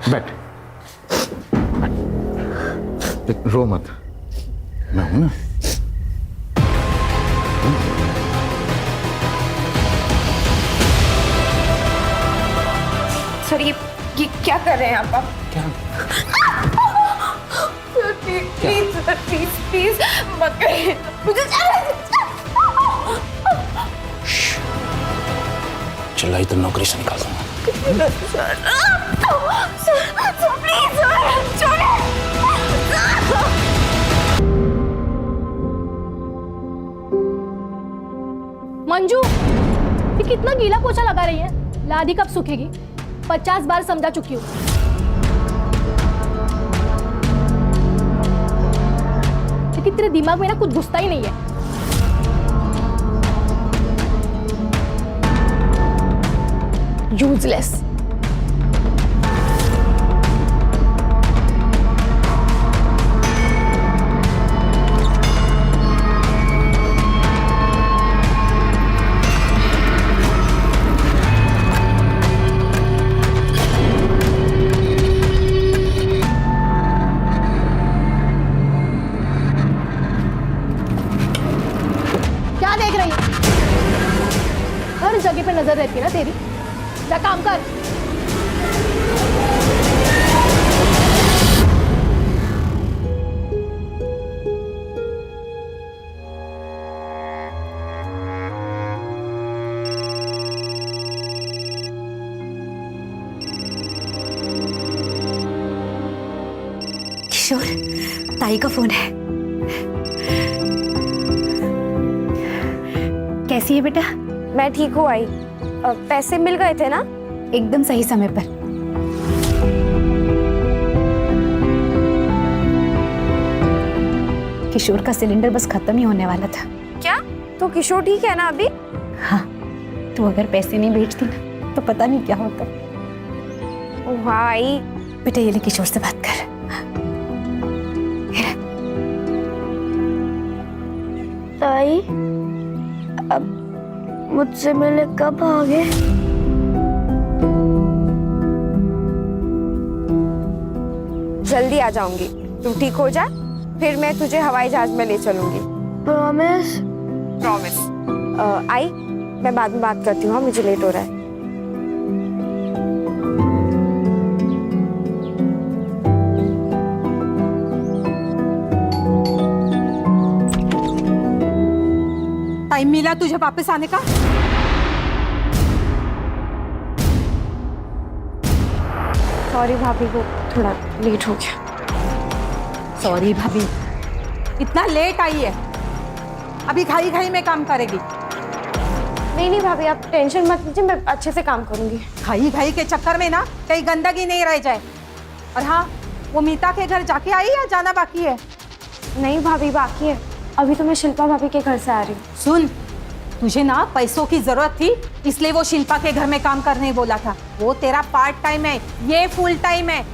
बैठ, रो मत, मैं हूं ना। सर ये क्या कर रहे हैं आप? क्या? प्लीज सर, प्लीज प्लीज मत करिए मुझे। चिल्लाई तो नौकरी से निकाल दूंगा। सर प्लीज सर छोड़िए। मंजू, ये कितना गीला पोछा लगा रही है? लादी कब सूखेगी? 50 बार समझा चुकी हूँ। लेकिन तेरे दिमाग में ना कुछ घुसता ही नहीं है। यूजलेस। क्या देख रही है? हर जगह पे नजर रहती है ना तेरी। जा काम कर। किशोर, ताई का फोन है। कैसी है बेटा? मैं ठीक हूँ आई। पैसे मिल गए थे ना? एकदम सही समय पर। किशोर का सिलेंडर बस खत्म ही होने वाला था। क्या? तो किशोर ठीक है ना अभी? हाँ, तू अगर पैसे नहीं भेजती ना तो पता नहीं क्या होता। ओ भाई। बेटा ये ले, किशोर से बात कर। ताई, अब मुझसे मिले कब आओगे? जल्दी आ जाऊंगी। तू ठीक हो जा, फिर मैं तुझे हवाई जहाज में ले चलूंगी। प्रॉमिस? प्रॉमिस। आई, मैं बाद में बात करती हूँ। हाँ, मुझे लेट हो रहा है। टाइम मिला तुझे वापस आने का? सॉरी भाभी, वो थोड़ा लेट हो गया। सॉरी भाभी, इतना लेट आई है, अभी घाई घाई में काम करेगी। नहीं भाभी, आप टेंशन मत लीजिए, मैं अच्छे से काम करूंगी। घाई घाई के चक्कर में ना कहीं गंदगी नहीं रह जाए। और हाँ, वो मीता के घर जाके आई या जाना बाकी है? नहीं भाभी, बाकी है। अभी तो मैं शिल्पा भाभी के घर से आ रही हूँ। सुन, तुझे ना पैसों की जरूरत थी, इसलिए वो शिल्पा के घर में काम करने बोला था। वो तेरा पार्ट टाइम है, ये फुल टाइम है।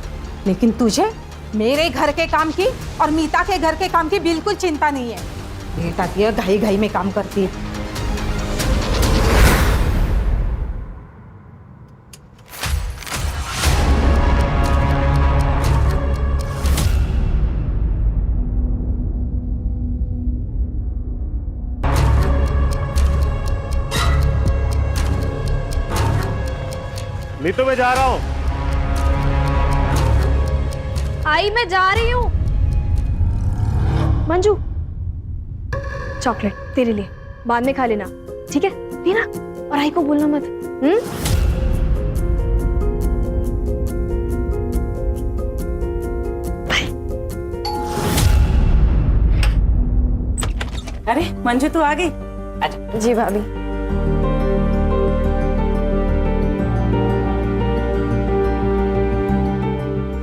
लेकिन तुझे मेरे घर के काम की और मीता के घर के काम की बिल्कुल चिंता नहीं है। बेटा ये घाई घाई में काम करती है। नीतू, मैं जा रहा हूँ। आई, मैं जा रही हूँ। मंजू, चॉकलेट तेरे लिए, बाद में खा लेना, ठीक है? पीना, और आई को बोलना मत। अरे मंजू, तू आ गई? अच्छा। जी भाभी।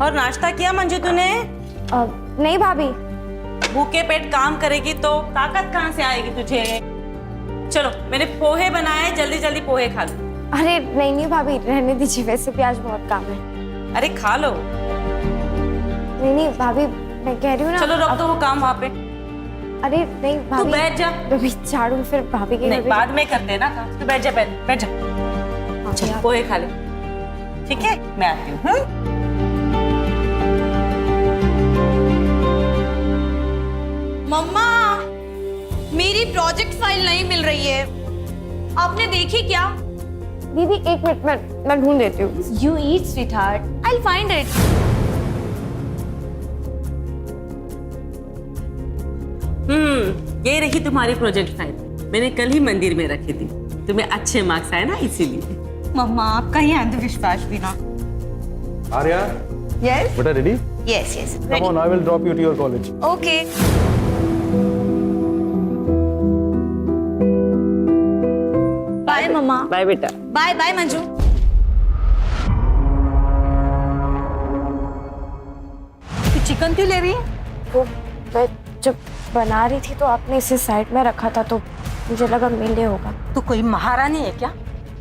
और नाश्ता किया मंजू तूने? नहीं भाभी। भूखे पेट काम करेगी तो ताकत कहाँ से आएगी तुझे? चलो, मैंने पोहे बनाए, जल्दी जल्दी पोहे खा लो। अरे नहीं भाभी, रहने दीजिए, वैसे भी आज बहुत काम है। अरे खा लो। नहीं भाभी, मैं कह रही हूँ ना। चलो रख दो वो काम वहाँ पे। अरे नहीं भाभी, तू बैठ जा। अभी झाड़ू फिर भाभी के नहीं, बाद में करते हैं ना काम। तू बैठ जा, बैठ जा। चलो पोहे खा ले, ठीक है? मैं आती हूँ। प्रोजेक्ट फाइल नहीं मिल रही है। आपने देखी क्या? दीदी एक मिनट, मैं ढूंढ देती हूँ। You eat, sweetheart. I'll find it. ये रही तुम्हारी प्रोजेक्ट फाइल। मैंने कल ही मंदिर में रखी थी। तुम्हें अच्छे मार्क्स आए ना, इसीलिए। मम्मा, आपका ही अंधविश्वास भी ना। आर्या, Yes. बेटा ready? Yes, yes. Come on, I will drop you to your college. Okay. Bye, मम्मा। बाय बेटा। Bye, bye, Manju. तू चिकन क्यों ले रही है? वो मैं जब बना रही थी तो आपने इसे साइड में रखा था तो मुझे लगा मिले होगा। तू कोई महारानी है क्या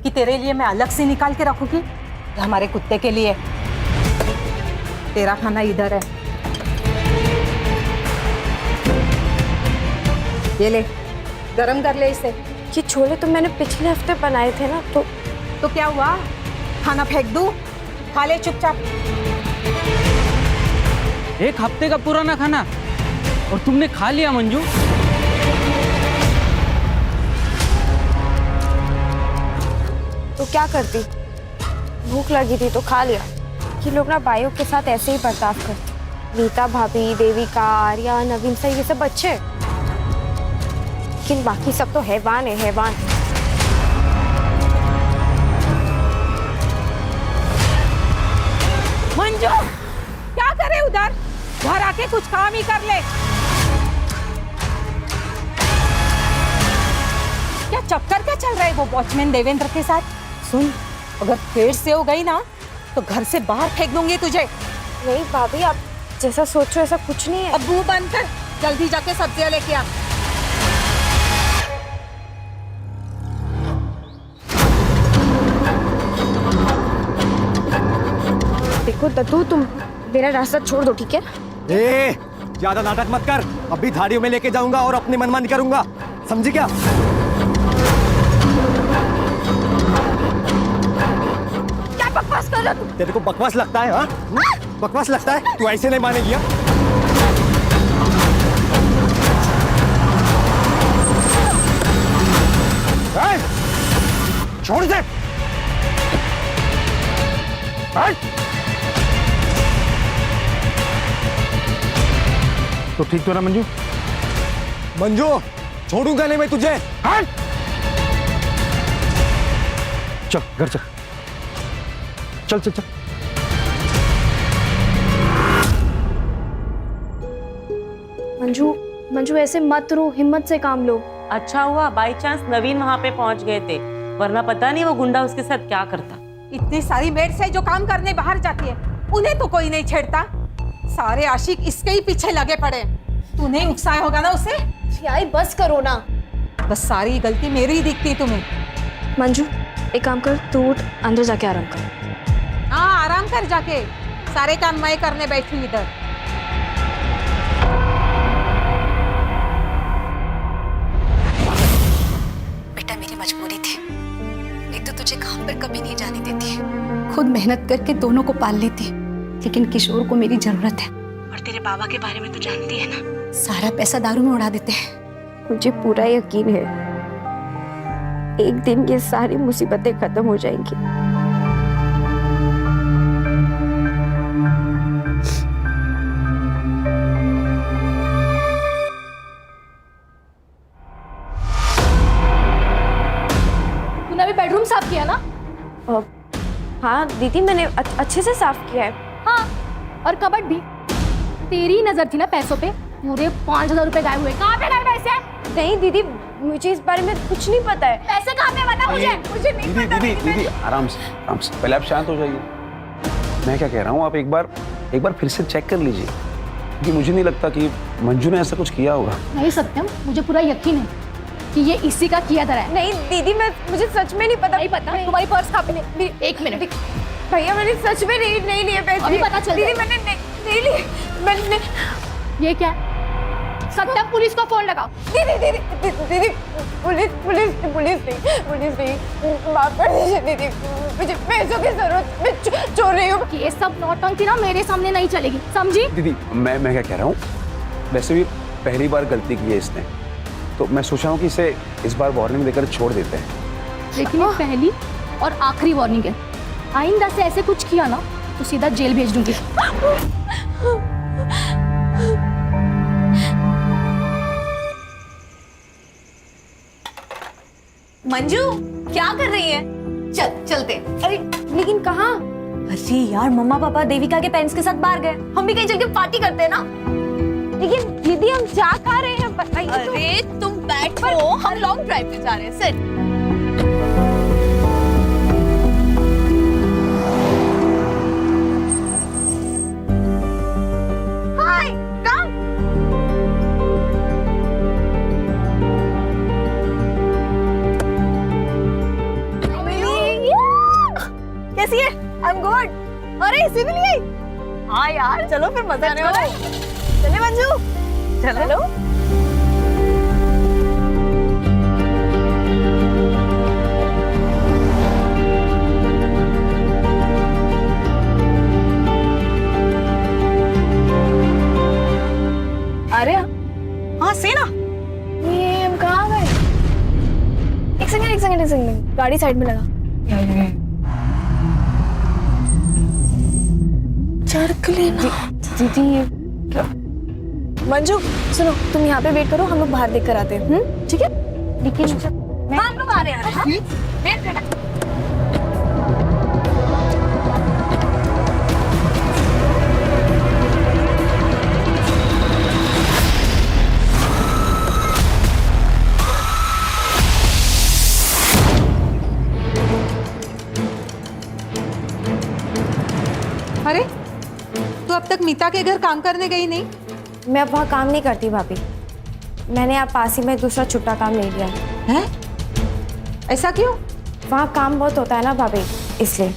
कि तेरे लिए मैं अलग से निकाल के रखूंगी? ये हमारे कुत्ते के लिए। तेरा खाना इधर है, ये ले, गरम कर ले इसे। ये छोले तो मैंने पिछले हफ्ते बनाए थे ना, तो क्या हुआ? खाना फेंक दूं? खा ले चुपचाप। एक हफ्ते का पुराना खाना और तुमने खा लिया मंजू। तो क्या करती? भूख लगी थी तो खा लिया। ये लोग ना बाइयों के साथ ऐसे ही बर्ताव करते। नीता भाभी, देविका, आर्या, नवीन सर, ये सब अच्छे, लेकिन बाकी सब तो हैवान है, हैवान। मंजू, क्या करे उधर? घर आके कुछ काम ही कर ले। क्या चक्कर क्या चल रहा है वो वॉचमैन देवेंद्र के साथ? सुन, अगर फिर से हो गई ना तो घर से बाहर फेंक दूंगी तुझे। नहीं भाभी, आप जैसा सोचो ऐसा कुछ नहीं है। अब मुंह बंद कर, जल्दी जाके सब्जियां लेके आ। देखो दत्तू, तुम मेरा रास्ता छोड़ दो, ठीक है? ए, ज्यादा नाटक मत कर। अभी धाड़ियों में लेके जाऊंगा और अपनी मनमानी करूंगा, समझी क्या? क्या बकवास कर रहे हो तुम? तेरे को बकवास लगता है? हाँ, बकवास लगता है? तू ऐसे नहीं मानेगी। हाँ? छोड़ दे। हाँ? तो ठीक तो ना मंजू? मंजू, छोड़ूंगा नहीं मैं तुझे। हाँ? चल घर चल, चल चल चल। मंजू ऐसे मत रो, हिम्मत से काम लो। अच्छा हुआ बाई चांस नवीन वहाँ पे पहुँच गए थे, वरना पता नहीं वो गुंडा उसके साथ क्या करता। इतनी सारी मेड्स है जो काम करने बाहर जाती है, उन्हें तो कोई नहीं छेड़ता। सारे आशिक इसके ही पीछे लगे पड़े। तूने उकसाया होगा ना उसे। यार बस करो ना। बस सारी गलती मेरी ही दिखती तुम्हें। मंजू एक काम कर, तू उठ, अंदर जाके आराम कर। हाँ, आराम कर जाके, सारे काम मैं करने बैठी इधर। बेटा मेरी मजबूरी थी, एक तो तुझे काम पर कभी नहीं जाने देती, खुद मेहनत करके दोनों को पाल लेती, लेकिन किशोर को मेरी जरूरत है। और तेरे बाबा के बारे में तो जानती है ना, सारा पैसा दारू में उड़ा देते हैं। मुझे पूरा यकीन है एक दिन ये सारी मुसीबतें खत्म हो जाएंगी। तूने अभी बेडरूम साफ किया ना? हाँ दीदी, मैंने अच्छे से साफ किया है। हाँ, और कबर्ड भी। तेरी नजर थी ना पैसों पे, पूरे 5000 रुपए गायब हुए। कहाँ पे गए पैसे? नहीं दीदी, मुझे इस बारे में कुछ नहीं पता है। पैसे कहाँ पे? बता मुझे नहीं पता। दीदी आराम से पहले आप शांत हो जाइए। मैं क्या कह रहा हूँ, आप एक बार फिर से चेक कर लीजिए, क्योंकि मुझे नहीं लगता कि मंजू ने ऐसा कुछ किया होगा। नहीं सत्यम, मुझे पूरा यकीन है कि ये इसी का किया धरा है। नहीं दीदी, मुझे सच में नहीं पता। नहीं पता? तुम्हारी पर्स कहाँ पे? एक मिनट भैया, मैंने सच में नहीं लिए पैसे। अभी पता चल दीदी, मैंने नहीं लिए। मैंने ये क्या है? सत्यम, पुलिस को फोन लगाओ। दीदी, पुलिस नहीं, माफ कर दीजिए दीदी, मुझे पैसों की जरूरत, मैं चोर रही हूँ। ये सब नौटंकी ना मेरे सामने नहीं चलेगी, समझी? दीदी मैं क्या कह रहा हूँ, वैसे भी पहली बार गलती की है इसने, तो मैं सोच रहा हूँ कि इसे इस बार वार्निंग देकर छोड़ देते हैं। लेकिन ये पहली और आखिरी वार्निंग है। आइंदा से ऐसे कुछ किया ना तो सीधा जेल भेज दूंगी। मंजू क्या कर रही है? चलते। अरे लेकिन कहाँ? अरे यार, मम्मा पापा देविका के पेरेंट्स के साथ बाहर गए, हम भी कहीं चल के पार्टी करते हैं ना। लेकिन दीदी हम जा कहाँ रहे हैं बताइए तो। अरे तुम बैठो, हम लॉन्ग ड्राइव पे जा रहे हैं। सिट। हाय, कम। कैसी है? I am good. अरे इसी में लिए? हाँ यार, चलो फिर मजा आने वाला है। चले मंजू, चलो। अरे हाँ, सेना। ये हम कहाँ गए? एक सेकंड, गाड़ी साइड में लगा। चरक लेना। दीदी मंजू सुनो, तुम यहाँ पे वेट करो, हम लोग बाहर देख कर आते हैं। ठीक है? लेकिन हम लोग आ रहे हैं। वेट। अरे तू अब तक मीता के घर काम करने गई नहीं? मैं अब वहाँ काम नहीं करती भाभी। मैंने आप पास ही में दूसरा छुट्टा काम ले लिया है। ऐसा क्यों? वहाँ काम बहुत होता है ना भाभी, इसलिए।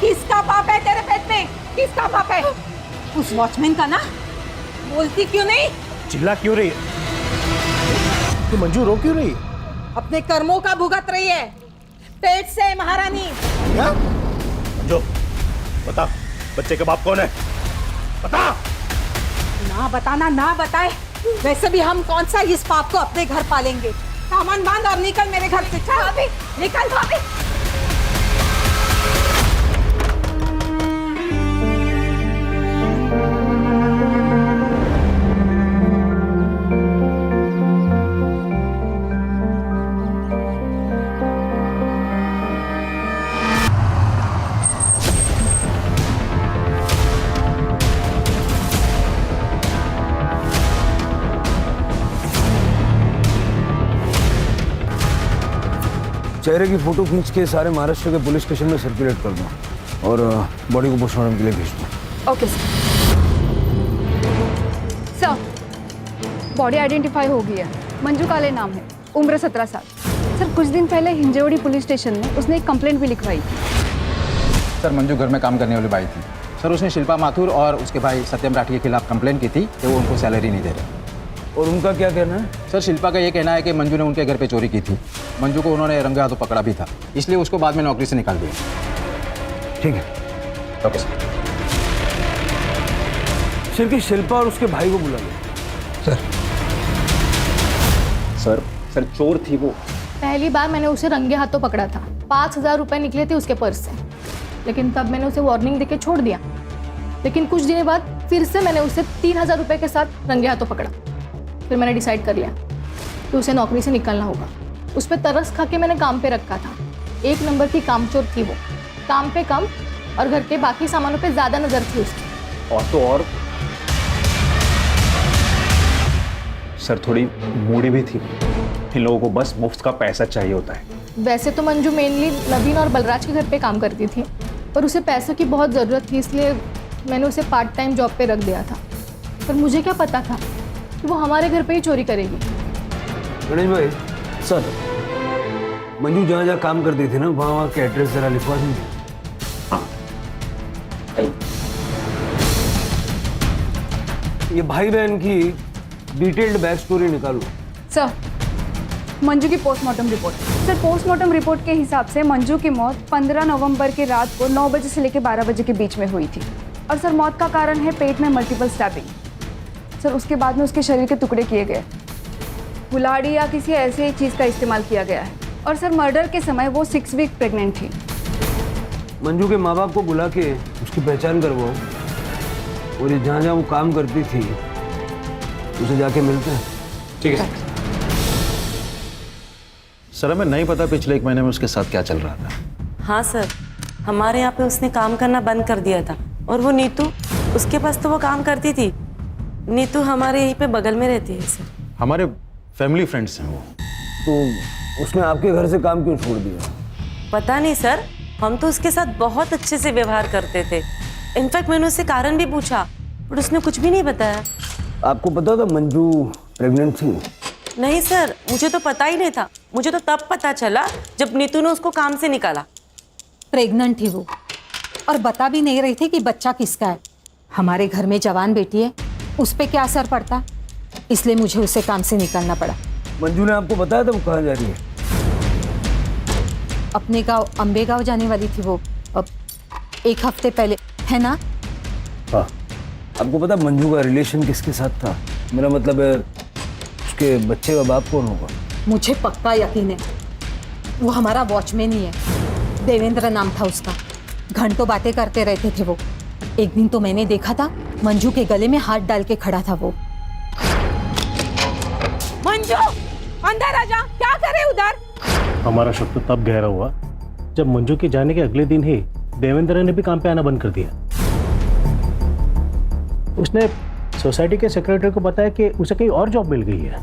किसका पाप है तेरे पेट में? किसका पाप है? उस वॉचमैन का ना। बोलती क्यों नहीं? चिल्ला क्यों रही है? तू मंजू रो क्यों रही है? अपने कर्मों का भुगत रही है। पेट से महारानी। क्या? मंजू बता, बच्चे के बाप कौन है? बता। ना बताना ना बताए, वैसे भी हम कौन सा इस पाप को अपने घर पालेंगे। सामान बांध और निकल मेरे घर से। चल भाभी, निकल भाभी। चेहरे की फोटो खींच के सारे महाराष्ट्र के पुलिस स्टेशन में सर्कुलेट कर दो और बॉडी को पोस्टमार्टम के लिए भेज दो। ओके सर, बॉडी आइडेंटिफाई हो गई है। मंजू काले नाम है, उम्र 17 साल। सर कुछ दिन पहले हिंजवड़ी पुलिस स्टेशन में उसने एक कंप्लेंट भी लिखवाई थी। सर मंजू घर में काम करने वाली बाई थी। सर उसने शिल्पा माथुर और उसके भाई सत्यम राठी के खिलाफ कंप्लेंट की थी कि वो उनको सैलरी नहीं दे रहे। और उनका क्या कहना है? सर शिल्पा का ये कहना है कि मंजू ने उनके घर पे चोरी की थी। मंजू को उन्होंने रंगे हाथों पकड़ा भी था, इसलिए उसको बाद में नौकरी से निकाल दिया। ठीक है, ओके सर। सिर्फ शिल्पा और उसके भाई को बुला लो। सर चोर थी वो। पहली बार मैंने उसे रंगे हाथों पकड़ा था। 5,000 रुपए निकले थे उसके पर्स से, लेकिन तब मैंने उसे वार्निंग देके छोड़ दिया। लेकिन कुछ दिनों बाद फिर से मैंने उसे 3,000 रुपए के साथ रंगे हाथों पकड़ा। फिर मैंने डिसाइड कर लिया कि उसे नौकरी से निकलना होगा। उस पर तरस खा के मैंने काम पे रखा था। 1 नंबर की कामचोर थी वो, काम पे कम और घर के बाकी सामानों पे ज़्यादा नज़र थी उसकी। और तो और सर थोड़ी मूडी भी थी। इन लोगों को बस मुफ्त का पैसा चाहिए होता है। वैसे तो मंजू मेनली नवीन और बलराज के घर पे काम करती थी, पर उसे पैसों की बहुत ज़रूरत थी, इसलिए मैंने उसे पार्ट टाइम जॉब पे रख दिया था। पर मुझे क्या पता था कि वो हमारे घर पे ही चोरी करेगी। गणेश भाई सर, मंजू जहाँ जहाँ काम करती थी ना, वहाँ के एड्रेस जरा लिखवा दीजिए। ये भाई बहन की डिटेल्ड बैक स्टोरी निकालो। सर, मंजू की postmortem report. Sir, postmortem report के हिसाब से मंजू की मौत 15 नवंबर की रात को 9 बजे से लेकर 12 बजे के बीच में हुई थी। और सर, मौत का कारण है पेट में मल्टीपल स्टैबिंग। सर, उसके बाद में उसके शरीर के टुकड़े किए गए, कुल्हाड़ी या किसी ऐसे ही चीज़ का इस्तेमाल किया गया है। और सर, मर्डर के समय वो 6 वीक प्रेग्नेंट थी। मंजू के माँ बाप को बुला के उसकी पहचान करवाओ, और ये जहाँ जहाँ वो काम करती थी उसे जाके मिलते हैं। ठीक है सर, हमें नहीं पता पिछले 1 महीने में उसके साथ क्या चल रहा था। हाँ सर, हमारे यहाँ पे उसने काम करना बंद कर दिया था। और वो नीतू, उसके पास तो वो काम करती थी। नीतू हमारे यहीं पे बगल में रहती है सर। हमारे फैमिली फ्रेंड्स हैं वो। तो उसने आपके घर से काम क्यों छोड़ दिया? पता नहीं सर, हम तो उसके साथ बहुत अच्छे से व्यवहार करते थे। इनफैक्ट मैंने उससे कारण भी पूछा, बट उसने कुछ भी नहीं बताया। आपको पता था मंजू प्रेग्नेंट थी? नहीं सर, मुझे तो पता ही नहीं था। मुझे तो तब पता चला जब नीतू ने उसको काम से निकाला। प्रेग्नेंट थी वो, और बता भी नहीं रही थी कि बच्चा किसका है। हमारे घर में जवान बेटी है, उस पर क्या असर पड़ता, इसलिए मुझे उसे काम से निकालना पड़ा। मंजू ने आपको बताया था वो कहाँ जा रही है? अपने गांव अंबेगांव जाने वाली थी वो, अब 1 हफ्ते पहले, है ना? हाँ। आपको पता मंजू का रिलेशन किसके साथ था? मेरा मतलब है उसके बच्चे का बाप कौन होगा? मुझे पक्का यकीन है वो हमारा वॉचमैन ही है। देवेंद्र नाम था उसका। घंटों बातें करते रहते थे वो। एक दिन तो मैंने देखा था मंजू के गले में हाथ डाल के खड़ा था वो। मंजू, अंदर आ जा, क्या करे उधर? हमारा शक तो तब गहरा हुआ जब मंजू के जाने के अगले दिन ही देवेंद्र ने भी काम पे आना बंद कर दिया। उसने सोसाइटी के सेक्रेटरी को बताया कि उसे कहीं और जॉब मिल गई है।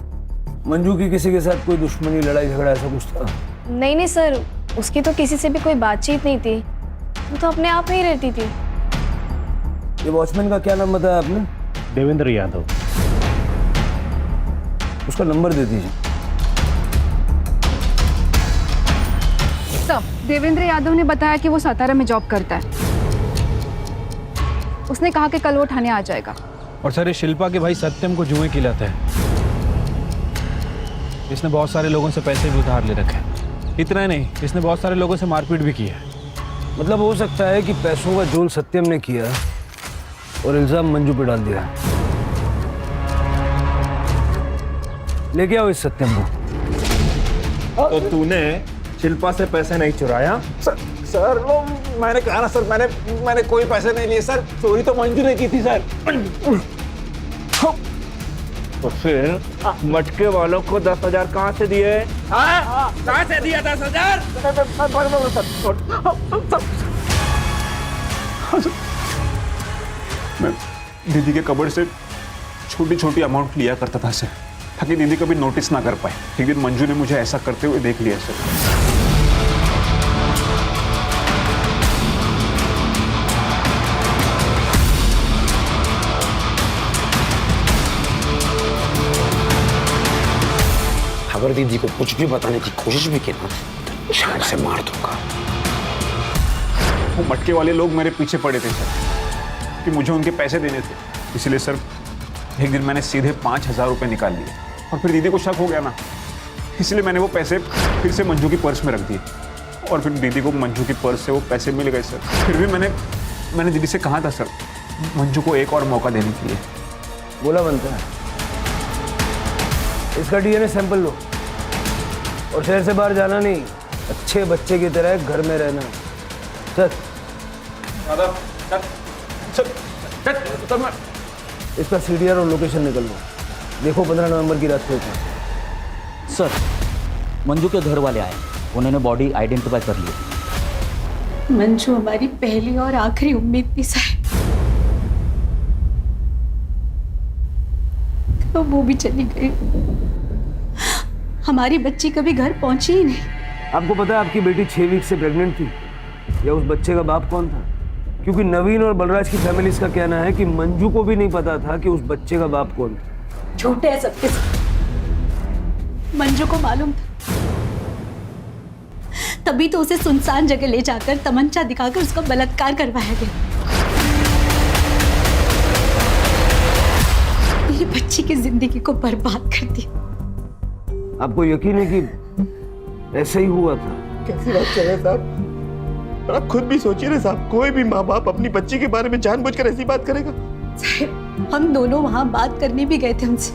मंजू की किसी के साथ कोई दुश्मनी, लड़ाई झगड़ा ऐसा कुछ था? नहीं नहीं सर, उसकी तो किसी से भी कोई बातचीत नहीं थी। वो तो अपने आप में ही रहती थी। ये वॉचमैन का क्या नाम बताया आपने? देवेंद्र यादव। उसका नंबर दे दीजिए। सर, देवेंद्र यादव ने बताया कि वो सातारा में जॉब करता है। उसने कहा कि कल वो थाने आ जाएगा। और सर, ये शिल्पा के भाई सत्यम को जुए की लत है। इसने बहुत सारे लोगों से पैसे भी उधार ले रखे हैं। इतना ही नहीं, इसने बहुत सारे लोगों से मारपीट भी की है। मतलब हो सकता है कि पैसों का जोल सत्यम ने किया और इल्जाम मंजू पे डाल दिया। लेके आओ इस सत्यम को। तो तूने शिल्पा से पैसे नहीं चुराया? सर वो मैंने कहा ना सर, मैंने कोई पैसे नहीं लिए सर। चोरी तो मंजू ने की थी सर। तो फिर मटके वालों को 10,000 कहाँ से दिए? कहाँ से दिया 10,000? मैं दीदी के कबड़ से छोटी छोटी अमाउंट लिया करता था सर, ताकि दीदी कभी नोटिस ना कर पाए। एक दिन मंजू ने मुझे ऐसा करते हुए देख लिया सर। अगर दीदी को कुछ भी बताने की कोशिश भी की ना तो छाड़ से मार दूंगा। वो मटके वाले लोग मेरे पीछे पड़े थे सर कि मुझे उनके पैसे देने थे। इसलिए सर एक दिन मैंने सीधे 5,000 रुपये निकाल लिए, और फिर दीदी को शक हो गया ना, इसलिए मैंने वो पैसे फिर से मंजू की पर्स में रख दिए। और फिर दीदी को मंजू की पर्स से वो पैसे मिल गए सर। फिर भी मैंने दीदी से कहा था सर मंजू को एक और मौका देने के लिए। बोला बनता है। इसका डीएनए सैंपल लो और शहर से बाहर जाना नहीं, अच्छे बच्चे की तरह घर में रहना। चल इसका सीडीआर और लोकेशन निकल लो। देखो 15 नवंबर की रात को। सर, मंजू के घर वाले आए, उन्होंने बॉडी आइडेंटिफाई कर ली। मंजू हमारी पहली और आखिरी उम्मीद थी साहब, तो वो भी चली गई। हमारी बच्ची कभी घर पहुंची ही नहीं। आपको पता है आपकी बेटी 6 वीक से प्रेग्नेंट थी? या उस बच्चे का बाप कौन था? क्योंकि नवीन और बलराज की फैमिली का कहना है कि मंजू को भी नहीं पता था कि उस बच्चे का बाप कौन था। झूठे है सबके सब। मंजू को मालूम था, तभी तो उसे सुनसान जगह ले जाकर तमंचा दिखाकर उसका बलात्कार करवाया गया। बच्ची की जिंदगी को बर्बाद कर दिया। आपको यकीन है कि ऐसा ही हुआ था? कैसी बात कर रहे हैं साहब? आप खुद भी सोचिए ना साहब, कोई भी माँ बाप अपनी बच्ची के बारे में जानबूझकर ऐसी बात करेगा? साहब, हम दोनों वहां बात करने भी गए थे उनसे,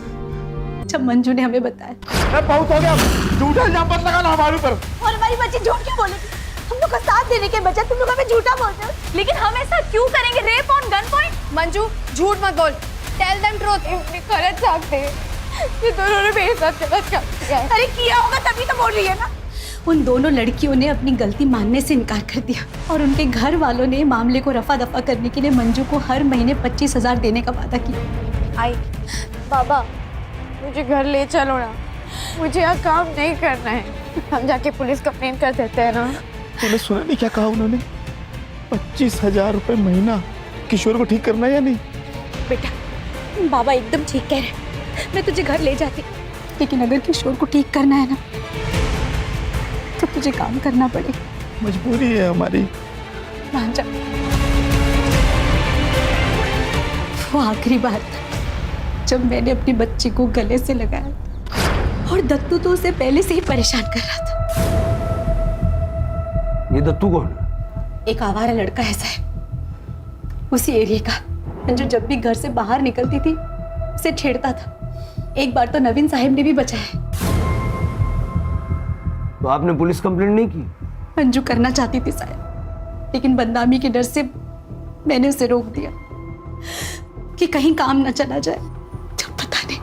जब मंजू ने हमें बताया। बहुत हो गया, झूठा इल्जाम मत लगाना हमारे ऊपर। और हमारी बच्ची झूठ क्यों बोलेगी? हम लोग का साथ देने के बजाय तुम लोग हमें झूठा बोलते हो। लेकिन हम ऐसा क्यों करेंगे? Rape on gun point? Manju झूठ मत बोल, टेल देम ट्रूथ। गलत साथ थे, ये दोनों ने मेरे साथ गलत किया। अरे किया होगा तभी तो बोल रही है ना। उन दोनों लड़कियों ने अपनी गलती मानने से इनकार कर दिया और उनके घर वालों ने मामले को रफा दफा करने के लिए मंजू को हर महीने 25,000 देने का वादा किया। आई बाबा, मुझे घर ले चलो ना, मुझे यहाँ काम नहीं करना है। हम जाके पुलिस कंप्लेन कर देते हैं ना। तूने सुना नहीं क्या कहा उन्होंने? 25,000 रुपए महीना। किशोर को ठीक करना है या नहीं? बेटा, बाबा एकदम ठीक कह रहे हैं, मैं तुझे घर ले जाती, लेकिन अगर किशोर को ठीक करना है ना तो तुझे काम करना पड़ेगा। मजबूरी है हमारी। मान जा। वो आखिरी बार था जब मैंने अपनी बच्ची को गले से लगाया और दत्तू तो उसे पहले से ही परेशान कर रहा था। ये दत्तू कौन है? एक आवारा लड़का है साहब, उसी एरिया का, जो जब भी घर से बाहर निकलती थी उसे छेड़ता था। एक बार तो नवीन साहब ने भी बचाया। तो आपने पुलिस कंप्लेंट नहीं की? मंजू करना चाहती थी साहब, लेकिन बदनामी के डर से मैंने उसे रोक दिया कि कहीं काम न चला जाए। जब पता नहीं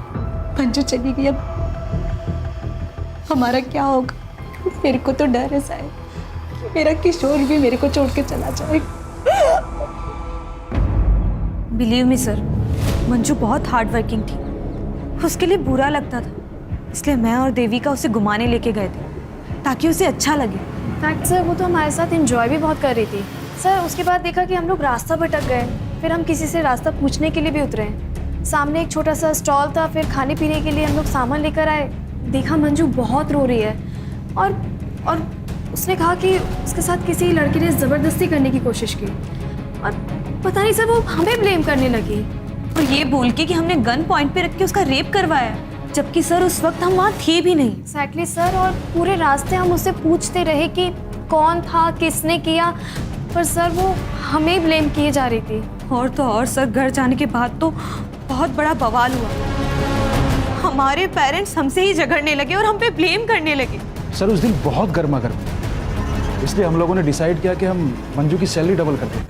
मंजू चली गई, अब हमारा क्या होगा? मेरे को तो डर है साहब कि मेरा किशोर भी मेरे को छोड़ के चला जाए। बिलीव मी सर, मंजू बहुत हार्ड वर्किंग थी, उसके लिए बुरा लगता था, इसलिए मैं और देविका उसे घुमाने लेके गए थे ताकि उसे अच्छा लगे। फैक्ट सर, वो तो हमारे साथ एंजॉय भी बहुत कर रही थी सर। उसके बाद देखा कि हम लोग रास्ता भटक गए, फिर हम किसी से रास्ता पूछने के लिए भी उतरे। सामने एक छोटा सा स्टॉल था, फिर खाने पीने के लिए हम लोग सामान लेकर आए। देखा मंजू बहुत रो रही है और उसने कहा कि उसके साथ किसी लड़की ने ज़बरदस्ती करने की कोशिश की और पता नहीं सर वो हमें ब्लेम करने लगी और ये बोल के कि हमने गन पॉइंट पे रख के उसका रेप करवाया, जबकि सर उस वक्त हम वहाँ थे भी नहीं। एक्जैक्टली सर, और पूरे रास्ते हम उससे पूछते रहे कि कौन था, किसने किया, पर सर वो हमें ब्लेम किए जा रही थी। और तो और सर, घर जाने के बाद तो बहुत बड़ा बवाल हुआ। हमारे पेरेंट्स हमसे ही झगड़ने लगे और हम पे ब्लेम करने लगे। सर उस दिन बहुत गर्मा गर्म, इसलिए हम लोगों ने डिसाइड किया कि हम मंजू की सैलरी डबल कर दें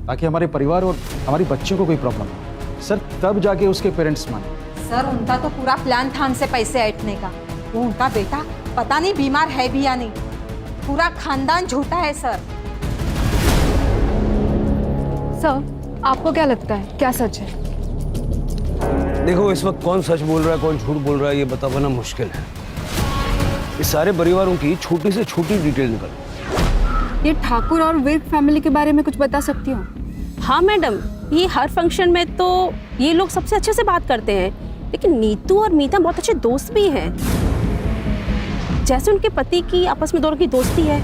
ताकि हमारे परिवार और हमारी बच्चियों को कोई प्रॉब्लम हो। सर तब जाके उसके पेरेंट्स माने। सर उनका तो पूरा प्लान था हमसे पैसे ऐंठने का। वो उनका बेटा पता नहीं बीमार है भी या नहीं, पूरा खानदान झूठा है सर। सर आपको क्या लगता है, क्या सच है? देखो, इस वक्त कौन सच बोल रहा है कौन झूठ बोल रहा है ये बता पाना मुश्किल है। इस सारे परिवारों की छोटी से छोटी डिटेल निकल। ये ठाकुर और विर्क फैमिली के बारे में कुछ बता सकती हो? हाँ मैडम, ये हर फंक्शन में तो ये लोग सबसे अच्छे से बात करते हैं, लेकिन नीतू और मीता बहुत अच्छे दोस्त भी हैं। जैसे उनके पति की आपस में दोनों की दोस्ती है,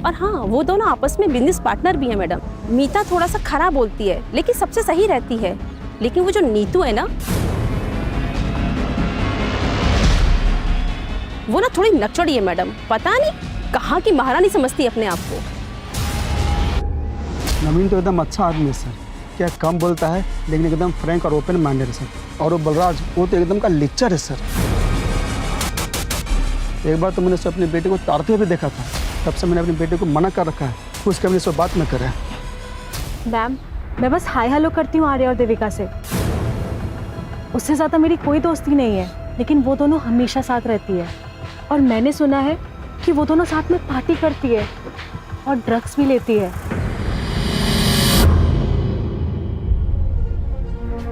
और हाँ वो दोनों आपस में बिजनेस पार्टनर भी हैं मैडम। मीता थोड़ा सा खराब बोलती है लेकिन सबसे सही रहती है, लेकिन वो जो नीतू है ना, वो ना थोड़ी नकचड़ी है मैडम। पता नहीं कहाँ की महारानी समझती है अपने आप को। नवीन तो एकदम अच्छा आदमी है सर, क्या कम बोलता है लेकिन एकदम फ्रैंक और ओपन माइंडेड है सर। और वो बलराज, वो तो एकदम का लेक्चर है सर। एक बार तो मैंने उसे अपने बेटे को तारते हुए देखा था, तब से मैंने अपने बेटे को मना कर रखा है उसके अपने से बात न करे। मैम, मैं बस हाय हेलो करती हूँ आर्या और देविका से, उससे ज़्यादा मेरी कोई दोस्ती नहीं है, लेकिन वो दोनों हमेशा साथ रहती है। और मैंने सुना है कि वो दोनों साथ में पार्टी करती है और ड्रग्स भी लेती है।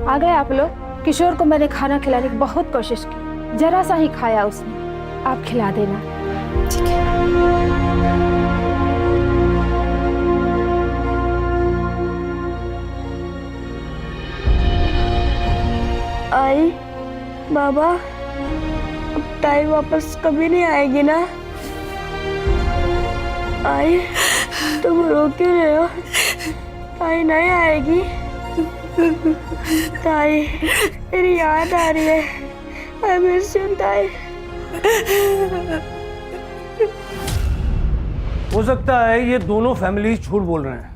आ गए आप लोग। किशोर को मैंने खाना खिलाने की बहुत कोशिश की, जरा सा ही खाया उसने, आप खिला देना। ठीक है। आई बाबा, अब टाइम वापस कभी नहीं आएगी ना? आई तुम रो क्यों रहे हो? आई नहीं आएगी। ताई तेरी याद आ रही है। आई मिस यू ताई। हो सकता है ये दोनों फैमिलीज झूठ बोल रहे हैं।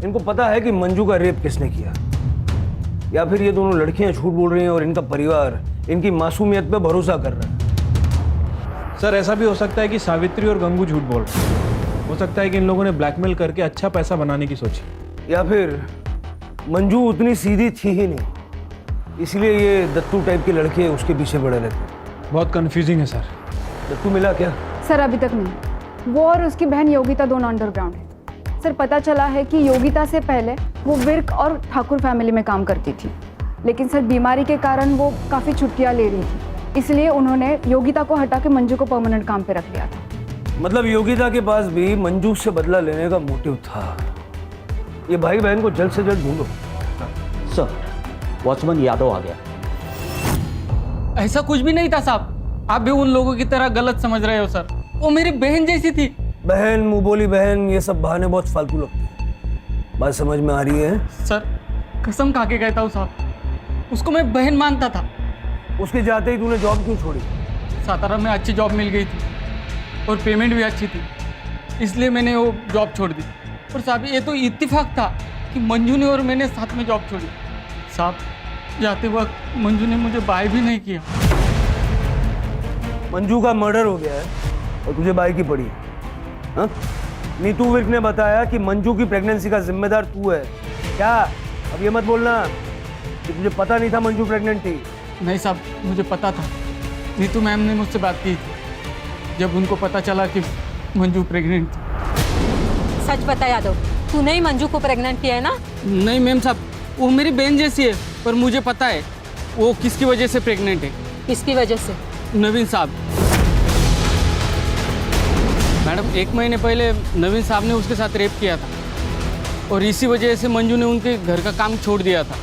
इनको पता है कि मंजू का रेप किसने किया, या फिर ये दोनों लड़कियां झूठ बोल रही हैं और इनका परिवार इनकी मासूमियत पे भरोसा कर रहा है। सर ऐसा भी हो सकता है कि सावित्री और गंगू झूठ बोल रहे हैं। हो सकता है कि इन लोगों ने ब्लैकमेल करके अच्छा पैसा बनाने की सोची, या फिर मंजू उतनी सीधी थी ही नहीं, इसलिए ये दत्तू टाइप के लड़के उसके पीछे पड़े रहते। बहुत कंफ्यूजिंग है सर। दत्तू मिला क्या? सर अभी तक नहीं। वो और उसकी बहन योगिता दोनों अंडरग्राउंड है। सर पता चला है कि योगिता से पहले वो विर्क और ठाकुर फैमिली में काम करती थी, लेकिन सर बीमारी के कारण वो काफ़ी छुट्टियां ले रही थी, इसलिए उन्होंने योगिता को हटा के मंजू को परमानेंट काम पे रख लिया था। मतलब योगिता के पास भी मंजू से बदला लेने का मोटिव था। ये भाई बहन को जल्द से जल्द ढूंढो। सर वॉचमैन यादव आ गया। ऐसा कुछ भी नहीं था साहब, आप भी उन लोगों की तरह गलत समझ रहे हो सर। वो मेरी बहन जैसी थी। बहन, मुंह बोली बहन, ये सब बहाने बहुत फालतू लगते हैं। बात समझ में आ रही है? सर कसम खा के कहता हूँ साहब, उसको मैं बहन मानता था। उसके जाते ही तूने जॉब क्यों छोड़ी? सातारा में अच्छी जॉब मिल गई थी और पेमेंट भी अच्छी थी, इसलिए मैंने वो जॉब छोड़ दी। और साहब ये तो इत्तेफाक था कि मंजू ने और मैंने साथ में जॉब छोड़ी। साहब जाते वक्त मंजू ने मुझे बाय भी नहीं किया। मंजू का मर्डर हो गया है और तुझे बाई की पड़ी है, हाँ? नीतू विर्क ने बताया कि मंजू की प्रेगनेंसी का जिम्मेदार तू है। क्या? अब ये मत बोलना कि तुझे पता नहीं था मंजू प्रेग्नेंट थी। नहीं साहब, मुझे पता था। नीतू मैम ने मुझसे बात की थी जब उनको पता चला कि मंजू प्रेग्नेंट थी। सच बता यादव, तूने ही मंजू को प्रेग्नेंट किया है ना? नहीं मैम साहब, वो मेरी बहन जैसी है, पर मुझे पता है वो किसकी वजह से प्रेग्नेंट है। किसकी वजह से? नवीन साहब। मैडम 1 महीने पहले नवीन साहब ने उसके साथ रेप किया था और इसी वजह से मंजू ने उनके घर का काम छोड़ दिया था।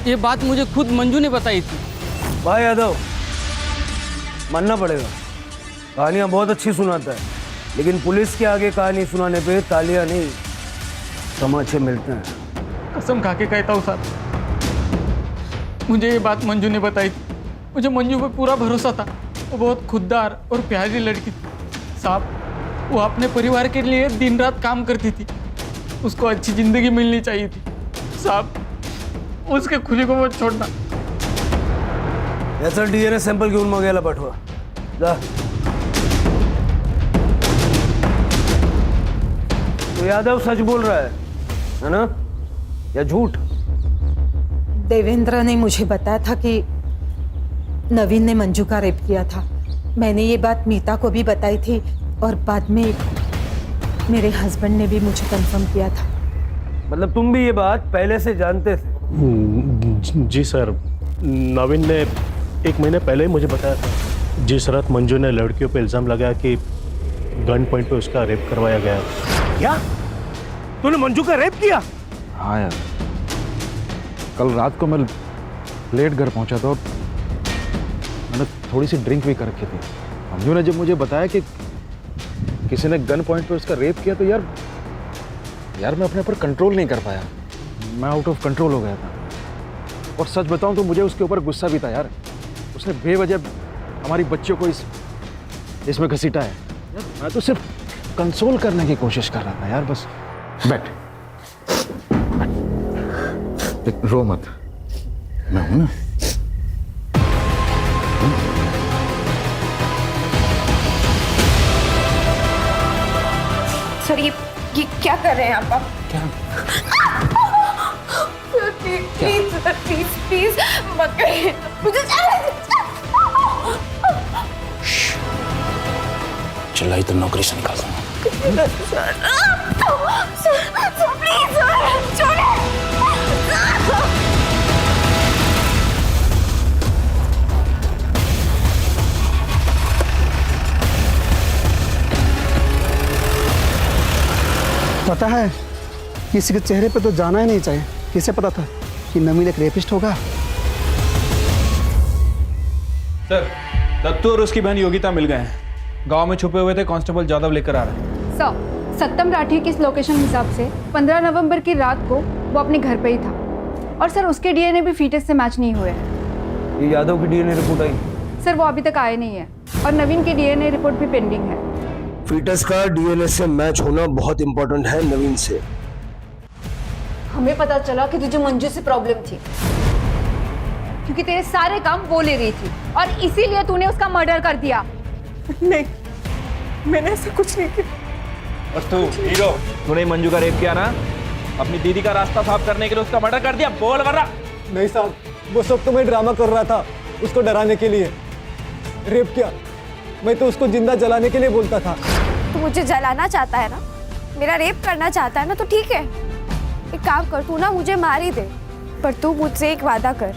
ये बात मुझे खुद मंजू ने बताई थी। भाई यादव, मानना पड़ेगा, कहानियाँ बहुत अच्छी सुनाता है, लेकिन पुलिस के आगे कहानी सुनाने पे तालियां नहीं तमाचे मिलते हैं। कसम खा के कहता हूँ साहब, मुझे ये बात मंजू ने बताई थी। मुझे मंजू पे पूरा भरोसा था। वो बहुत खुददार और प्यारी लड़की थी साहब। वो अपने परिवार के लिए दिन रात काम करती थी। उसको अच्छी जिंदगी मिलनी चाहिए थी साहब। उसके खुली को मत छोड़ना। याचा DNA सॅम्पल घेऊन मग याला पाठवा जा। तो यादव सच बोल रहा है ना, या झूठ? देवेंद्र ने मुझे बताया था कि नवीन ने मंजू का रेप किया था। मैंने ये बात मीता को भी बताई थी और बाद में मेरे हस्बैंड ने भी मुझे कंफर्म किया था। मतलब तुम भी ये बात पहले से जानते थे? जी सर, नवीन ने 1 महीने पहले ही मुझे बताया था। जिस रात मंजू ने लड़कियों पे इल्ज़ाम लगाया कि गन पॉइंट पे उसका रेप करवाया गया। क्या तूने मंजू का रेप किया? हाँ यार, कल रात को मैं लेट घर पहुंचा था और मैंने थोड़ी सी ड्रिंक भी कर रखी थी। मंजू ने जब मुझे बताया कि किसी ने गन पॉइंट पे उसका रेप किया तो यार मैं अपने ऊपर कंट्रोल नहीं कर पाया। मैं आउट ऑफ कंट्रोल हो गया था। और सच बताऊं तो मुझे उसके ऊपर गुस्सा भी था यार। उसने बेवजह हमारी बच्चियों को इसमें घसीटा है। मैं तो सिर्फ कंसोल करने की कोशिश कर रहा था यार। बस बैठ, रो मत, मैं हूं ना। सर ये क्या कर रहे हैं आप? क्या? प्लीज सर, प्लीज प्लीज मत करिए मुझे। चिल्लाई तो नौकरी से निकाल दूंगा। सर प्लीज सर छोड़िए। पता है, किसी के चेहरे पे तो जाना ही नहीं चाहिए। किसे पता था कि नवीन एक रेपिस्ट होगा? सर, दत्तू और उसकी बहन योगिता मिल गए हैं। गांव में छुपे हुए थे, कांस्टेबल जादव लेकर आ रहे हैं। सर, सत्यम राठी की इस लोकेशन हिसाब से 15 नवंबर की रात को वो अपने घर पे ही था। और सर उसके डीएनए भी फीटस से मैच नहीं हुए हैं। ये यादव की डीएनए रिपोर्ट आई? सर वो अभी तक आए नहीं है और नवीन की डीएनए रिपोर्ट भी पेंडिंग है। फीटस का डीएनए से मैच होना बहुत इंपॉर्टेंट है नवीन से। हमें पता चला कि तुझे मंजू से प्रॉब्लम थी क्योंकि तेरे सारे काम वो ले रही थी और इसीलिए तूने उसका मर्डर कर दिया। नहीं, मैंने ऐसा कुछ नहीं किया। और तू हीरो, तूने मंजू का रेप किया ना? अपनी दीदी का रास्ता साफ करने के लिए उसका मर्डर कर दिया, बोल वरना। नहीं साहब, वो सब तो मैं ड्रामा कर रहा था उसको डराने के लिए। रेप किया, मैं तो उसको जिंदा जलाने के लिए बोलता था। तू मुझे जलाना चाहता है ना, मेरा रेप करना चाहता है ना, तो ठीक है, एक काम कर, तू ना मुझे मार ही दे, पर तू मुझसे एक वादा कर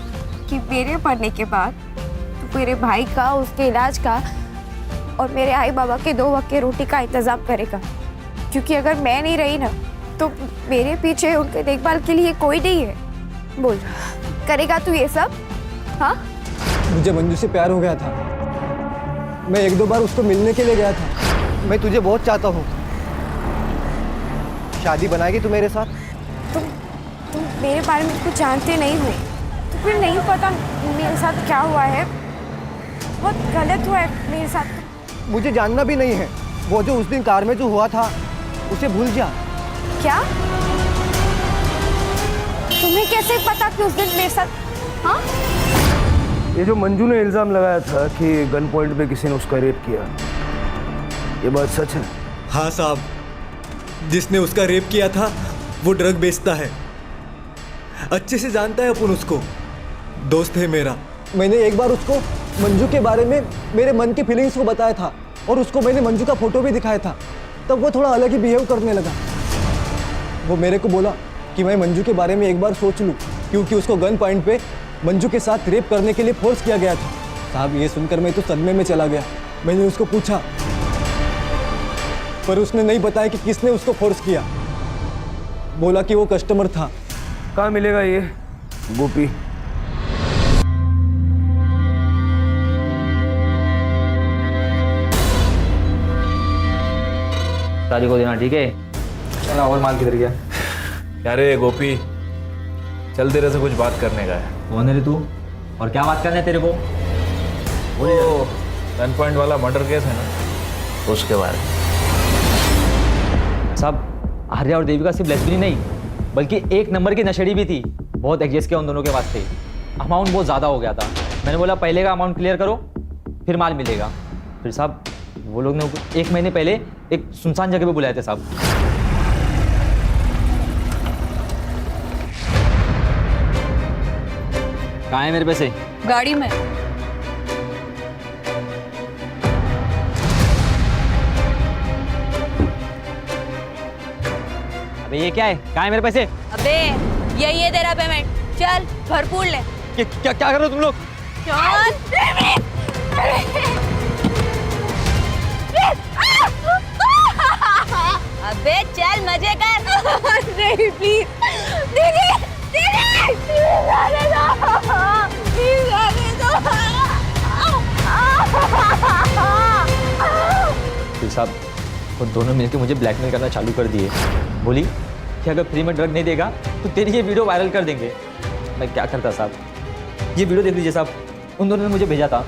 कि मेरे मरने के बाद तू मेरे भाई का, उसके इलाज का और मेरे आई बाबा के 2 वक्त के रोटी का इंतजाम करेगा। क्योंकि अगर मैं नहीं रही ना तो मेरे पीछे उनके देखभाल के लिए कोई नहीं है। बोल, करेगा तू ये सब? हाँ, मुझे मंजू से प्यार हो गया था। मैं 1-2 बार उसको मिलने के लिए गया था। मैं तुझे बहुत चाहता हूँ। शादी बनाएगी तू मेरे साथ? तुम मेरे बारे में कुछ जानते नहीं हो तो फिर नहीं पता मेरे साथ क्या हुआ है। बहुत गलत हुआ है मेरे साथ। मुझे जानना भी नहीं है। वो जो उस दिन कार में जो हुआ था उसे भूल जा। क्या? तुम्हें कैसे पता कि उस दिन मेरे साथ? हाँ, ये जो मंजू ने इल्जाम लगाया था कि गन पॉइंट पे किसी ने उसका रेप किया, ये बात सच है? हाँ साहब, जिसने उसका रेप किया था वो ड्रग बेचता है। अच्छे से जानता है अपन उसको, दोस्त है मेरा। मैंने एक बार उसको मंजू के बारे में मेरे मन की फीलिंग्स को बताया था और उसको मैंने मंजू का फोटो भी दिखाया था। तब वो थोड़ा अलग ही बिहेव करने लगा। वो मेरे को बोला कि मैं मंजू के बारे में एक बार सोच लूं, क्योंकि उसको गन पॉइंट पे मंजू के साथ रेप करने के लिए फोर्स किया गया था। साहब, ये सुनकर मैं तो सदमे में चला गया। मैंने उसको पूछा, पर उसने नहीं बताया कि किसने उसको फोर्स किया। बोला कि वो कस्टमर था। कहाँ मिलेगा ये गोपी? शादी को देना, ठीक है? चला, और माल किधर गया? क्या रे गोपी, चल तेरे से कुछ बात करने का है। कौन है रे तू और क्या बात करना है तेरे को? वो गन पॉइंट वाला मर्डर केस है ना, उसके बारे में। साहब, आर्या और देविका सिर्फ लेस्बियन नहीं बल्कि 1 नंबर की नशेड़ी भी थी। बहुत एडजस्ट किया उन दोनों के वास्ते। अमाउंट बहुत ज़्यादा हो गया था। मैंने बोला पहले का अमाउंट क्लियर करो फिर माल मिलेगा। फिर साहब वो लोग ने 1 महीने पहले एक सुनसान जगह पे बुलाए थे साहब। कहाँ है मेरे पैसे? गाड़ी में। अबे ये क्या है? कहाँ है मेरे पैसे? अबे यही है तेरा पेमेंट, चल भरपूर ले। क्या कर रहे हो तुम लोग? अबे चल मजे कर। नहीं प्लीज दीदी, दीदी प्लीज आने दो, प्लीज आने दो। फिर साहब वो दोनों मिलकर मुझे ब्लैकमेल करना चालू कर दिए। बोली कि अगर फ्री में ड्रग नहीं देगा तो तेरी ये वीडियो वायरल कर देंगे। मैं क्या करता साहब? ये वीडियो देख लीजिए साहब, उन दोनों ने मुझे भेजा था।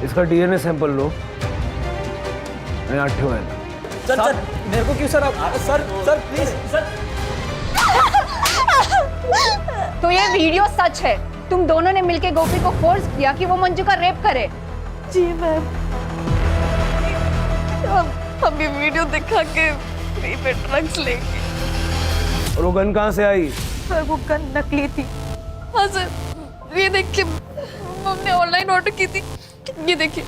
इसका डीएनए सैंपल लो। मैं 8 है। सर मेरे को क्यों सर? आप सर प्लीज सर। तो ये वीडियो सच है? तुम दोनों ने मिलके गोपी को फोर्स किया कि वो मंजू का रेप करे? जी मैम, हम ये वीडियो दिखा के फ्री में ड्रग्स लेंगे। और वो गन कहाँ से आई? सर वो गन नकली थी। हाँ सर, ये देखिए, हमने ऑनलाइन ऑर्डर की थी। ये देखिए,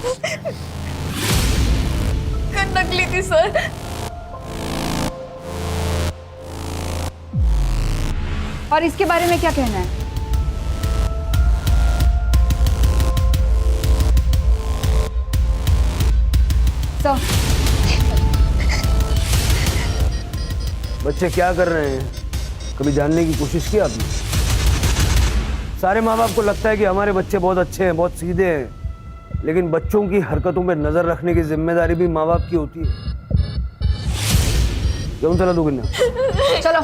गन नकली थी सर। और इसके बारे में क्या कहना है? बच्चे क्या कर रहे हैं? कभी जानने की कोशिश की आपने? सारे माँ बाप को लगता है कि हमारे बच्चे बहुत अच्छे हैं, बहुत सीधे हैं, लेकिन बच्चों की हरकतों पे नजर रखने की जिम्मेदारी भी माँ बाप की होती है। क्यों चला दो गिन्ना? चलो।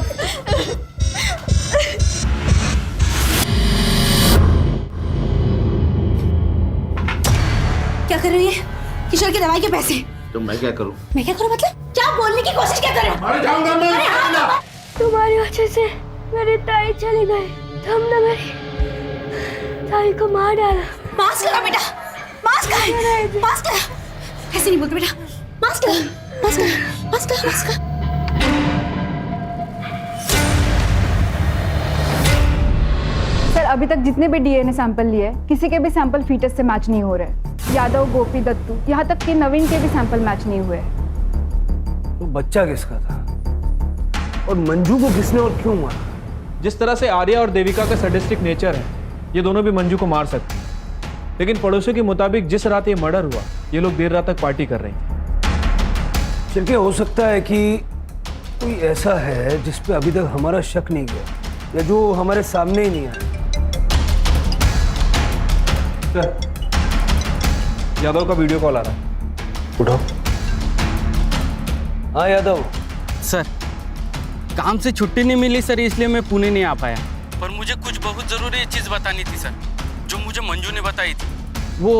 रही है किशोर की दवाई के पैसे। तो मैं क्या करूं? मैं क्या करूं मतलब? क्या बोलने की कोशिश क्या कर रहे हो? अरे जाऊंगा मैं। अरे हाँ, तुम्हारी वजह से मेरी ताई चली गई, तुमने मेरी ताई को मार डाला। मास्क लगा बेटा, मास्क लगा, मास्क लगा। ऐसे नहीं बोलते बेटा, मास्क लगा, मास्क लगा, मास्क लगा, मास्क लगा। सर अभी तक जितने भी डीएनए सैंपल लिए किसी के भी सैंपल फीटस से मैच नहीं हो रहे। यादव, गोपी, दत्तू, यहाँ तक कि नवीन के भी सैंपल मैच नहीं हुए। तो बच्चा किसका था और मंजू को किसने और क्यों मारा? जिस तरह से आर्या और देविका का सैडिस्टिक नेचर है, ये दोनों भी मंजू को मार सकते हैं। लेकिन पड़ोसियों के मुताबिक जिस रात ये मर्डर हुआ, ये लोग देर रात तक पार्टी कर रहे थे। फिर क्या हो सकता है कि कोई ऐसा है जिस पे अभी तक हमारा शक नहीं गया, या जो हमारे सामने ही नहीं आया? यादव का वीडियो कॉल आ रहा है, उठाओ। हाँ यादव। सर काम से छुट्टी नहीं मिली सर, इसलिए मैं पुणे नहीं आ पाया। पर मुझे कुछ बहुत ज़रूरी चीज़ बतानी थी सर, जो मुझे मंजू ने बताई थी। वो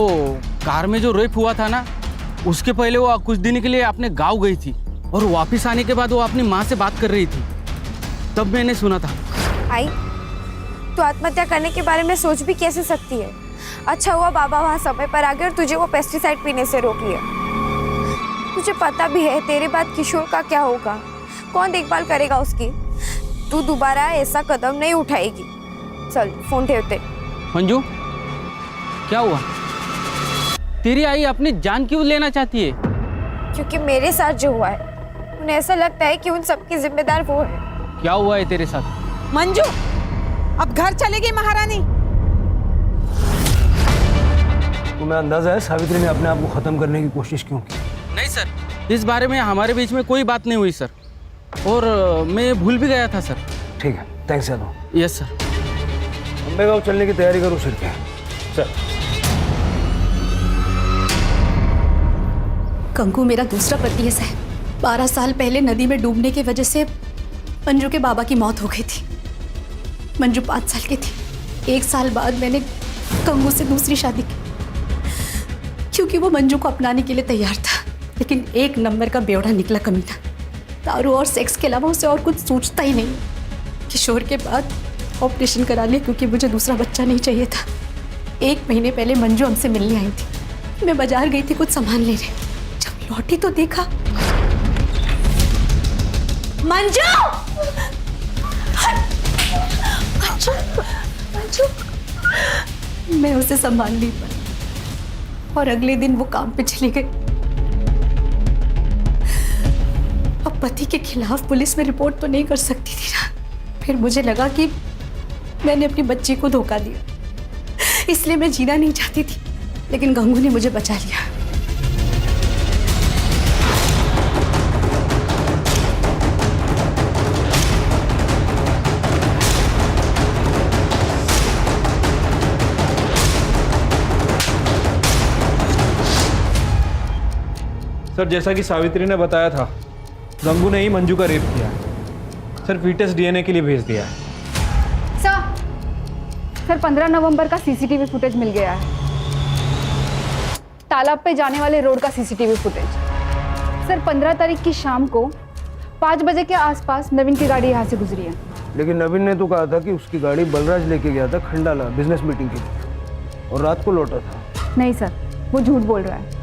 कार में जो रेप हुआ था ना, उसके पहले वो कुछ दिन के लिए अपने गांव गई थी और वापस आने के बाद वो अपनी माँ से बात कर रही थी, तब मैंने सुना था। आई, तू आत्महत्या करने के बारे में सोच भी कैसे सकती है? अच्छा हुआ बाबा वहाँ समय पर आ गए और तुझे वो पेस्टिसाइड पीने से रोक लिया। तुझे पता भी है तेरे बाद किशोर का क्या होगा, कौन देखभाल करेगा उसकी? तू दोबारा ऐसा कदम नहीं उठाएगी। चल फोन ठेवते। मंजू क्या हुआ? तेरी आई अपनी जान क्यों लेना चाहती है? क्योंकि मेरे साथ जो हुआ है, उन्हें ऐसा लगता है कि उन सबकी जिम्मेदार वो है। क्या हुआ है तेरे साथ? मंजू अब घर चलेगी महारानी। तुम्हें अंदाजा है सावित्री ने अपने आप को खत्म करने की कोशिश क्यों की? नहीं सर, इस बारे में हमारे बीच में कोई बात नहीं हुई सर, और मैं भूल भी गया था सर। ठीक है, thanks Yadav. Yes sir. Ambe गाँव चलने की तैयारी करो सिर के। सर कंकु मेरा दूसरा पति है सर। 12 साल पहले नदी में डूबने की वजह से मंजू के बाबा की मौत हो गई थी। मंजू 5 साल की थी। 1 साल बाद मैंने कंगू से दूसरी शादी की, क्योंकि वो मंजू को अपनाने के लिए तैयार था। लेकिन 1 नंबर का बेवड़ा निकला कमीना। दारू और सेक्स के अलावा उसे और कुछ सोचता ही नहीं। किशोर के बाद ऑपरेशन करा लिया क्योंकि मुझे दूसरा बच्चा नहीं चाहिए था। 1 महीने पहले मंजू हमसे मिलने आई थी। मैं बाजार गई थी कुछ सामान लेने। जब लौटी तो देखा मंजू! मंजू! मंजू! मैं उसे संभाल नहीं पाई और अगले दिन वो काम पे चली गई। अब पति के खिलाफ पुलिस में रिपोर्ट तो नहीं कर सकती थी ना। फिर मुझे लगा कि मैंने अपनी बच्ची को धोखा दिया, इसलिए मैं जीना नहीं चाहती थी। लेकिन गंगू ने मुझे बचा लिया। सर जैसा कि सावित्री ने बताया था, गंगू ने ही मंजू का रेप किया है। सर फीटस डीएनए के लिए भेज दिया है। सर 15 नवंबर का सीसीटीवी फुटेज मिल गया है। तालाब पे जाने वाले रोड का सीसीटीवी फुटेज। सर 15 तारीख की शाम को 5 बजे के आसपास नवीन की गाड़ी यहाँ से गुजरी है। लेकिन नवीन ने तो कहा था कि उसकी गाड़ी बलराज लेके गया था खंडाला बिजनेस मीटिंग के लिए और रात को लौटा था। नहीं सर, वो झूठ बोल रहा है।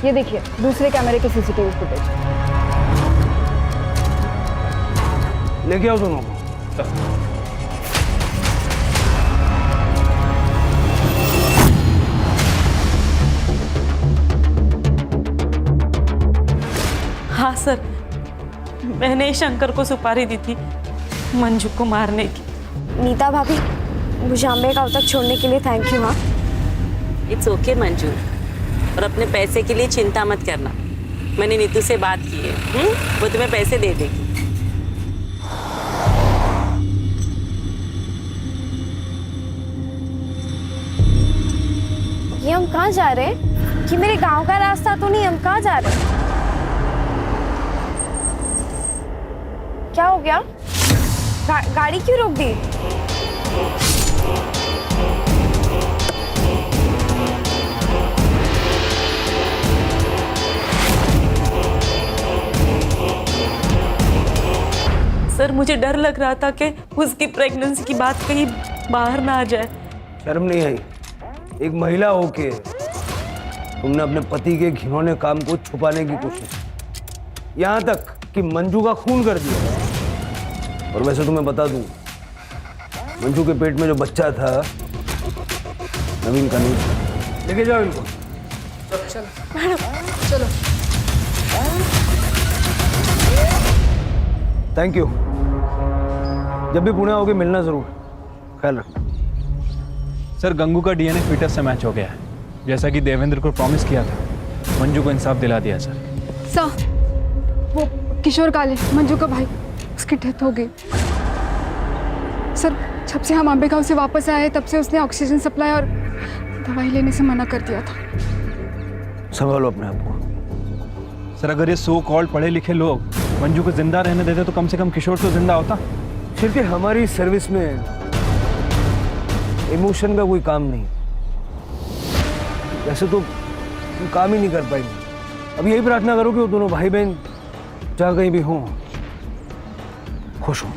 ये देखिए दूसरे कैमरे के सीसीटीवी फुटेज। लेके आओ दोनों को। हाँ सर, मैंने ही शंकर को सुपारी दी थी मंजू को मारने की। नीता भाभी, मुझे अम्बे गाँव तक छोड़ने के लिए थैंक यू। हाँ इट्स ओके मंजू, और अपने पैसे के लिए चिंता मत करना। मैंने नीतू से बात की है, वो तुम्हें पैसे दे देगी। ये हम कहाँ जा रहे हैं? कि मेरे गांव का रास्ता तो नहीं, हम कहाँ जा रहे हैं? क्या हो गया? गाड़ी क्यों रोक दी? सर मुझे डर लग रहा था कि उसकी प्रेगनेंसी की बात कहीं बाहर ना आ जाए। शर्म नहीं आई? एक महिला होके तुमने अपने पति के घिनौने काम को छुपाने की कोशिश, यहाँ तक कि मंजू का खून कर दिया। और वैसे तुम्हें बता दूं, मंजू के पेट में जो बच्चा था नवीन का नहीं था। लेके जाओ इनको। मैडम चलो। Thank you. जब भी पुणे आओगे मिलना जरूर। ख्याल रखना। सर गंगू का डीएनए फीटस से मैच हो गया है, जैसा कि देवेंद्र को प्रॉमिस किया था। मंजू को इंसाफ दिला दिया सर। सर वो किशोर काले, मंजू का भाई, उसकी डेथ हो गई। सर जब से हम अंबे गांव से वापस आए तब से उसने ऑक्सीजन सप्लाई और दवाई लेने से मना कर दिया था। संभालो अपने आप को। सर अगर ये सो कॉल्ड पढ़े लिखे लोग मंजू को जिंदा रहने देते तो कम से कम किशोर तो जिंदा होता। फिर हमारी सर्विस में इमोशन का कोई काम नहीं। वैसे तो तुम काम ही नहीं कर पाएंगे। अब यही प्रार्थना करो कि वो दोनों भाई बहन जहाँ कहीं भी हों खुश हों।